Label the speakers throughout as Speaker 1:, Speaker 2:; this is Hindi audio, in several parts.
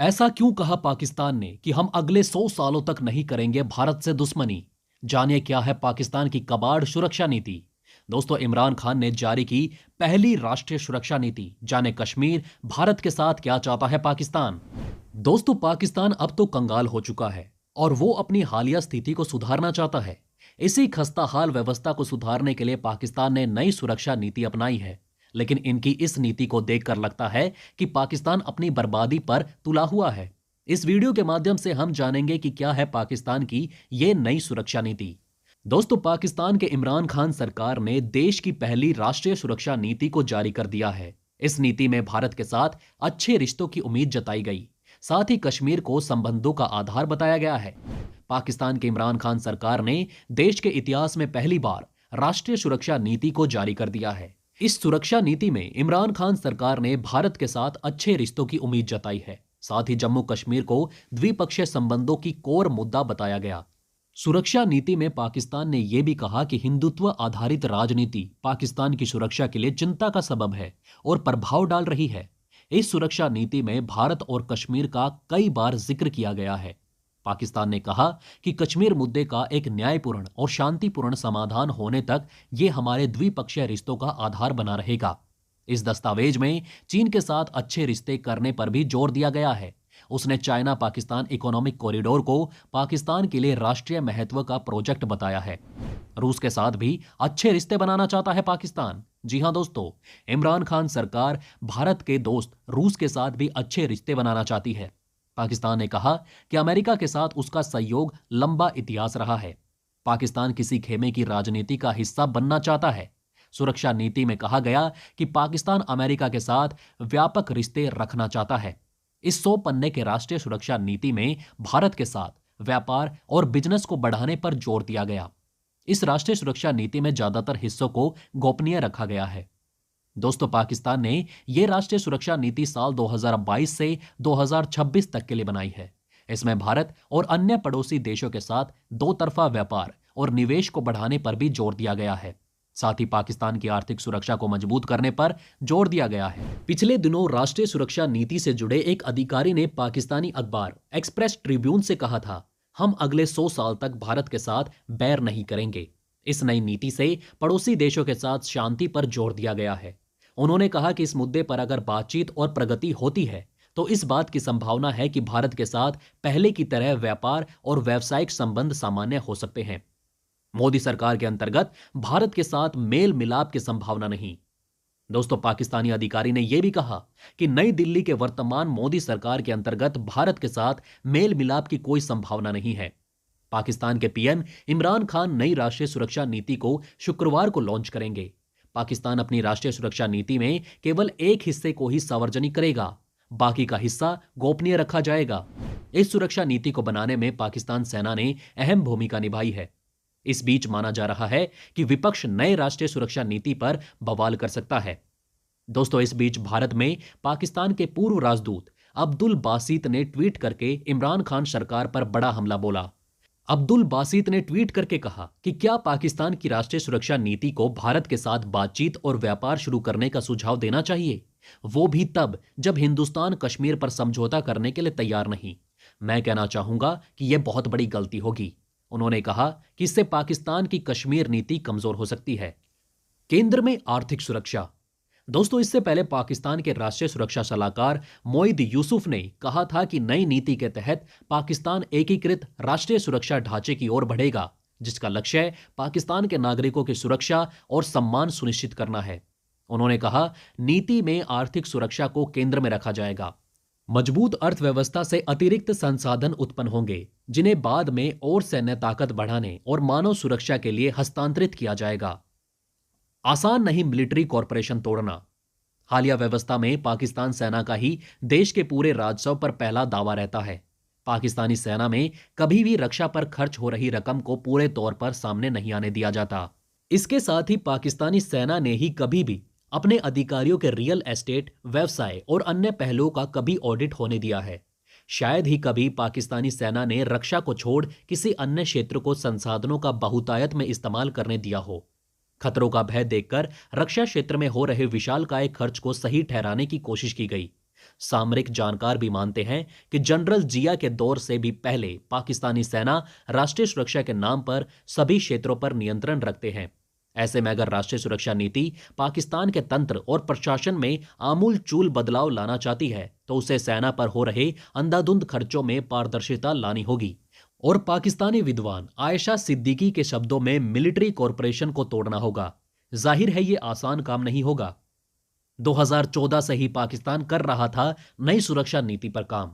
Speaker 1: ऐसा क्यों कहा पाकिस्तान ने कि हम अगले 100 सालों तक नहीं करेंगे भारत से दुश्मनी? जानिए क्या है पाकिस्तान की कबाड़ सुरक्षा नीति। दोस्तों, इमरान खान ने जारी की पहली राष्ट्रीय सुरक्षा नीति। जाने कश्मीर भारत के साथ क्या चाहता है पाकिस्तान। दोस्तों, पाकिस्तान अब तो कंगाल हो चुका है और वो अपनी हालिया स्थिति को सुधारना चाहता है। इसी खस्ता हाल व्यवस्था को सुधारने के लिए पाकिस्तान ने नई सुरक्षा नीति अपनाई है। लेकिन इनकी इस नीति को देखकर लगता है कि पाकिस्तान अपनी बर्बादी पर तुला हुआ है। इस वीडियो के माध्यम से हम जानेंगे कि क्या है पाकिस्तान की ये नई सुरक्षा नीति। दोस्तों, पाकिस्तान के इमरान खान सरकार ने देश की पहली राष्ट्रीय सुरक्षा नीति को जारी कर दिया है। इस नीति में भारत के साथ अच्छे रिश्तों की उम्मीद जताई गई, साथ ही कश्मीर को संबंधों का आधार बताया गया है। पाकिस्तान के इमरान खान सरकार ने देश के इतिहास में पहली बार राष्ट्रीय सुरक्षा नीति को जारी कर दिया है। इस सुरक्षा नीति में इमरान खान सरकार ने भारत के साथ अच्छे रिश्तों की उम्मीद जताई है। साथ ही जम्मू कश्मीर को द्विपक्षीय संबंधों की कोर मुद्दा बताया गया। सुरक्षा नीति में पाकिस्तान ने यह भी कहा कि हिंदुत्व आधारित राजनीति पाकिस्तान की सुरक्षा के लिए चिंता का सबब है और प्रभाव डाल रही है। इस सुरक्षा नीति में भारत और कश्मीर का कई बार जिक्र किया गया है। पाकिस्तान ने कहा कि कश्मीर मुद्दे का एक न्यायपूर्ण और शांतिपूर्ण समाधान होने तक यह हमारे द्विपक्षीय रिश्तों का आधार बना रहेगा। इस दस्तावेज में चीन के साथ अच्छे रिश्ते करने पर भी जोर दिया गया है। उसने चाइना पाकिस्तान इकोनॉमिक कॉरिडोर को पाकिस्तान के लिए राष्ट्रीय महत्व का प्रोजेक्ट बताया है। रूस के साथ भी अच्छे रिश्ते बनाना चाहता है पाकिस्तान। जी हां दोस्तों, इमरान खान सरकार भारत के दोस्त रूस के साथ भी अच्छे रिश्ते बनाना चाहती है। पाकिस्तान ने कहा कि अमेरिका के साथ उसका सहयोग लंबा इतिहास रहा है। पाकिस्तान किसी खेमे की राजनीति का हिस्सा बनना चाहता है। सुरक्षा नीति में कहा गया कि पाकिस्तान अमेरिका के साथ व्यापक रिश्ते रखना चाहता है। इस 100 पन्ने के राष्ट्रीय सुरक्षा नीति में भारत के साथ व्यापार और बिजनेस को बढ़ाने पर जोर दिया गया। इस राष्ट्रीय सुरक्षा नीति में ज्यादातर हिस्सों को गोपनीय रखा गया है। दोस्तों, पाकिस्तान ने यह राष्ट्रीय सुरक्षा नीति साल 2022 से 2026 तक के लिए बनाई है। इसमें भारत और अन्य पड़ोसी देशों के साथ दो तरफा व्यापार और निवेश को बढ़ाने पर भी जोर दिया गया है। साथ ही पाकिस्तान की आर्थिक सुरक्षा को मजबूत करने पर जोर दिया गया है। पिछले दिनों राष्ट्रीय सुरक्षा नीति से जुड़े एक अधिकारी ने पाकिस्तानी अखबार एक्सप्रेस ट्रिब्यून से कहा था, हम अगले 100 साल तक भारत के साथ बैर नहीं करेंगे। इस नई नीति से पड़ोसी देशों के साथ शांति पर जोर दिया गया है। उन्होंने कहा कि इस मुद्दे पर अगर बातचीत और प्रगति होती है तो इस बात की संभावना है कि भारत के साथ पहले की तरह व्यापार और व्यावसायिक संबंध सामान्य हो सकते हैं। मोदी सरकार के अंतर्गत भारत के साथ मेल मिलाप की संभावना नहीं। दोस्तों, पाकिस्तानी अधिकारी ने यह भी कहा कि नई दिल्ली के वर्तमान मोदी सरकार के अंतर्गत भारत के साथ मेल मिलाप की कोई संभावना नहीं है। पाकिस्तान के पीएम इमरान खान नई राष्ट्रीय सुरक्षा नीति को शुक्रवार को लॉन्च करेंगे। पाकिस्तान अपनी राष्ट्रीय सुरक्षा नीति में केवल एक हिस्से को ही सार्वजनिक करेगा, बाकी का हिस्सा गोपनीय रखा जाएगा। इस सुरक्षा नीति को बनाने में पाकिस्तान सेना ने अहम भूमिका निभाई है। इस बीच माना जा रहा है कि विपक्ष नए राष्ट्रीय सुरक्षा नीति पर बवाल कर सकता है। दोस्तों, इस बीच भारत में पाकिस्तान के पूर्व राजदूत अब्दुल बासित ने ट्वीट करके इमरान खान सरकार पर बड़ा हमला बोला। अब्दुल बासित ने ट्वीट करके कहा कि क्या पाकिस्तान की राष्ट्रीय सुरक्षा नीति को भारत के साथ बातचीत और व्यापार शुरू करने का सुझाव देना चाहिए, वो भी तब जब हिंदुस्तान कश्मीर पर समझौता करने के लिए तैयार नहीं। मैं कहना चाहूंगा कि यह बहुत बड़ी गलती होगी। उन्होंने कहा कि इससे पाकिस्तान की कश्मीर नीति कमजोर हो सकती है। केंद्र में आर्थिक सुरक्षा। दोस्तों, इससे पहले पाकिस्तान के राष्ट्रीय सुरक्षा सलाहकार मोईद यूसुफ ने कहा था कि नई नीति के तहत पाकिस्तान एकीकृत राष्ट्रीय सुरक्षा ढांचे की ओर बढ़ेगा, जिसका लक्ष्य पाकिस्तान के नागरिकों की सुरक्षा और सम्मान सुनिश्चित करना है। उन्होंने कहा, नीति में आर्थिक सुरक्षा को केंद्र में रखा जाएगा। मजबूत अर्थव्यवस्था से अतिरिक्त संसाधन उत्पन्न होंगे, जिन्हें बाद में और सैन्य ताकत बढ़ाने और मानव सुरक्षा के लिए हस्तांतरित किया जाएगा। आसान नहीं मिलिट्री कॉरपोरेशन तोड़ना। हालिया व्यवस्था में पाकिस्तान सेना का ही देश के पूरे राजस्व पर पहला दावा रहता है। पाकिस्तानी सेना में कभी भी रक्षा पर खर्च हो रही रकम को पूरे तौर पर सामने नहीं आने दिया जाता। इसके साथ ही पाकिस्तानी सेना ने ही कभी भी अपने अधिकारियों के रियल एस्टेट, व्यवसाय और अन्य पहलुओं का कभी ऑडिट होने दिया है। शायद ही कभी पाकिस्तानी सेना ने रक्षा को छोड़ किसी अन्य क्षेत्र को संसाधनों का बहुतायत में इस्तेमाल करने दिया हो। खतरों का भय देखकर रक्षा क्षेत्र में हो रहे विशालकाय खर्च को सही ठहराने की कोशिश की गई। सामरिक जानकार भी मानते हैं कि जनरल जिया के दौर से भी पहले पाकिस्तानी सेना राष्ट्रीय सुरक्षा के नाम पर सभी क्षेत्रों पर नियंत्रण रखते हैं। ऐसे में अगर राष्ट्रीय सुरक्षा नीति पाकिस्तान के तंत्र और प्रशासन में आमूल चूल बदलाव लाना चाहती है तो उसे सेना पर हो रहे अंधाधुंध खर्चों में पारदर्शिता लानी होगी। और पाकिस्तानी विद्वान आयशा सिद्दीकी के शब्दों में मिलिट्री कॉरपोरेशन को तोड़ना होगा। जाहिर है ये आसान काम नहीं होगा। 2014 से ही पाकिस्तान कर रहा था नई सुरक्षा नीति पर काम।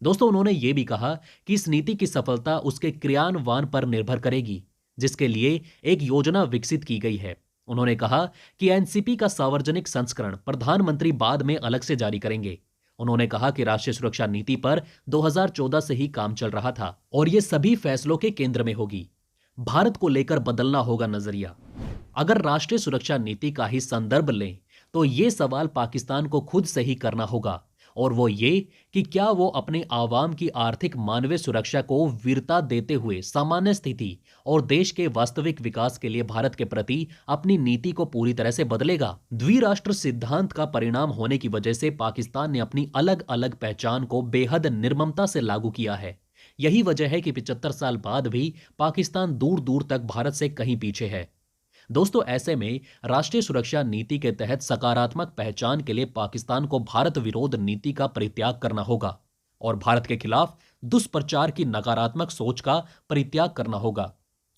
Speaker 1: दोस्तों, उन्होंने ये भी कहा कि इस नीति की सफलता उसके क्रियान्वयन पर निर्भर करेगी, जिसके लिए एक योजना विकसित की गई है। उन्होंने कहा कि एनसीपी का सार्वजनिक संस्करण प्रधानमंत्री बाद में अलग से जारी करेंगे। उन्होंने कहा कि राष्ट्रीय सुरक्षा नीति पर 2014 से ही काम चल रहा था और ये सभी फैसलों के केंद्र में होगी। भारत को लेकर बदलना होगा नजरिया। अगर राष्ट्रीय सुरक्षा नीति का ही संदर्भ लें तो ये सवाल पाकिस्तान को खुद से ही करना होगा, और वो ये कि क्या वो अपने आवाम की आर्थिक मानवीय सुरक्षा को वीरता देते हुए सामान्य स्थिति और देश के वास्तविक विकास के लिए भारत के प्रति अपनी नीति को पूरी तरह से बदलेगा। द्विराष्ट्र सिद्धांत का परिणाम होने की वजह से पाकिस्तान ने अपनी अलग अलग पहचान को बेहद निर्ममता से लागू किया है। यही वजह है कि 75 साल बाद भी पाकिस्तान दूर दूर तक भारत से कहीं पीछे है। दोस्तों, ऐसे में राष्ट्रीय सुरक्षा नीति के तहत सकारात्मक पहचान के लिए पाकिस्तान को भारत विरोध नीति का परित्याग करना होगा और भारत के खिलाफ दुष्प्रचार की नकारात्मक सोच का परित्याग करना होगा।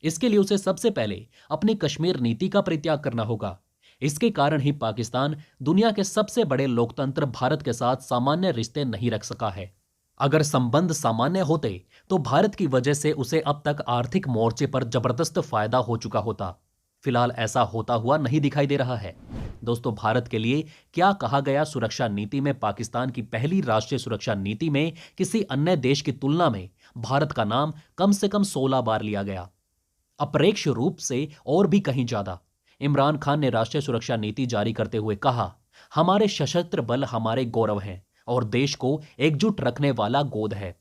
Speaker 1: इसके लिए उसे सबसे पहले अपनी कश्मीर नीति का परित्याग करना होगा। इसके कारण ही पाकिस्तान दुनिया के सबसे बड़े लोकतंत्र भारत के साथ सामान्य रिश्ते नहीं रख सका है। अगर संबंध सामान्य होते तो भारत की वजह से उसे अब तक आर्थिक मोर्चे पर जबरदस्त फायदा हो चुका होता। फिलहाल ऐसा होता हुआ नहीं दिखाई दे रहा है। दोस्तों, भारत के लिए क्या कहा गया सुरक्षा नीति में पाकिस्तान की पहली राष्ट्रीय सुरक्षा नीति में किसी अन्य देश की तुलना में भारत का नाम कम से कम 16 बार लिया गया, अपरोक्ष रूप से और भी कहीं ज्यादा। इमरान खान ने राष्ट्रीय सुरक्षा नीति जारी करते हुए कहा, हमारे सशस्त्र बल हमारे गौरव हैं और देश को एकजुट रखने वाला गोद है।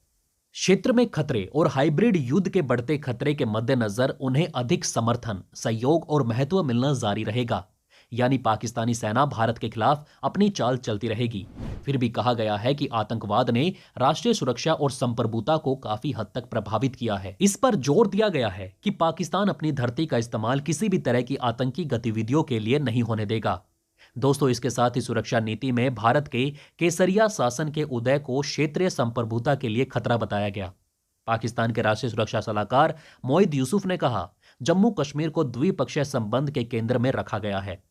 Speaker 1: क्षेत्र में खतरे और हाइब्रिड युद्ध के बढ़ते खतरे के मद्देनजर उन्हें अधिक समर्थन, सहयोग और महत्व मिलना जारी रहेगा। यानी पाकिस्तानी सेना भारत के खिलाफ अपनी चाल चलती रहेगी। फिर भी कहा गया है कि आतंकवाद ने राष्ट्रीय सुरक्षा और संप्रभुता को काफी हद तक प्रभावित किया है। इस पर जोर दिया गया है कि पाकिस्तान अपनी धरती का इस्तेमाल किसी भी तरह की आतंकी गतिविधियों के लिए नहीं होने देगा। दोस्तों, इसके साथ ही सुरक्षा नीति में भारत के केसरिया शासन के उदय को क्षेत्रीय संप्रभुता के लिए खतरा बताया गया। पाकिस्तान के राष्ट्रीय सुरक्षा सलाहकार मोहिद यूसुफ ने कहा, जम्मू कश्मीर को द्विपक्षीय संबंध के केंद्र में रखा गया है।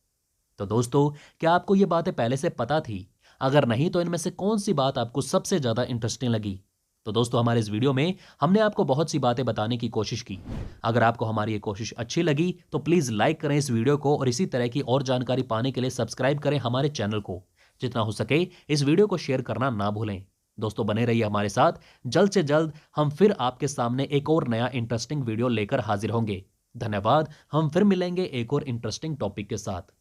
Speaker 1: तो दोस्तों, क्या आपको ये बातें पहले से पता थी? अगर नहीं तो इनमें से कौन सी बात आपको सबसे ज्यादा इंटरेस्टिंग लगी? तो दोस्तों, हमारे इस वीडियो में हमने आपको बहुत सी बातें बताने की कोशिश की। अगर आपको हमारी ये कोशिश अच्छी लगी तो प्लीज़ लाइक करें इस वीडियो को और इसी तरह की और जानकारी पाने के लिए सब्सक्राइब करें हमारे चैनल को। जितना हो सके इस वीडियो को शेयर करना ना भूलें। दोस्तों, बने रहिए हमारे साथ। जल्द से जल्द हम फिर आपके सामने एक और नया इंटरेस्टिंग वीडियो लेकर हाजिर होंगे। धन्यवाद। हम फिर मिलेंगे एक और इंटरेस्टिंग टॉपिक के साथ।